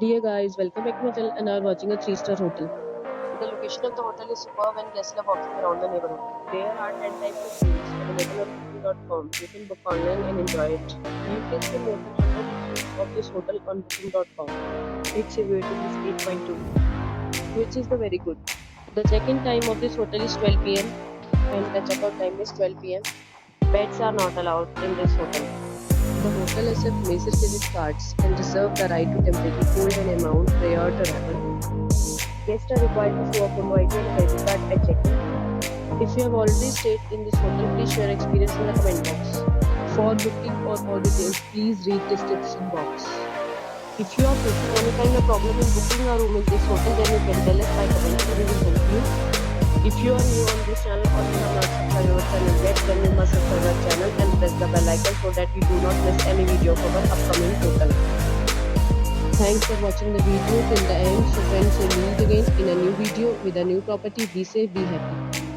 Dear guys, welcome back to my channel and are watching a 3-star hotel. The location of the hotel is superb and guests love walking around the neighborhood. There are 10 types of rooms available on booking.com. You can book online and enjoy it. You can see more than 100 reviews of this hotel on booking.com. Its review rating is 8.2, which is the very good. The check-in time of this hotel is 12 p.m. and the check-out time is 12 p.m. Pets are not allowed in this hotel. The hotel accepts major credit cards and reserves the right to temporarily hold an amount prior to arrival. Guests are required to show a photo ID and credit card at check-in. If you have already stayed in this hotel, please share your experience in the comment box. For booking or more details, please read description box. If you are facing any kind of problem in booking a room in this hotel, then you can tell us by commenting. We will help you. If you are new on this channel or you have not subscribed our channel yet, then you must subscribe our channel and press the bell icon so that you do not miss any video of our upcoming hotel. Thanks for watching the video till the end. So friends, we'll meet again in a new video with a new property. Be safe, be happy.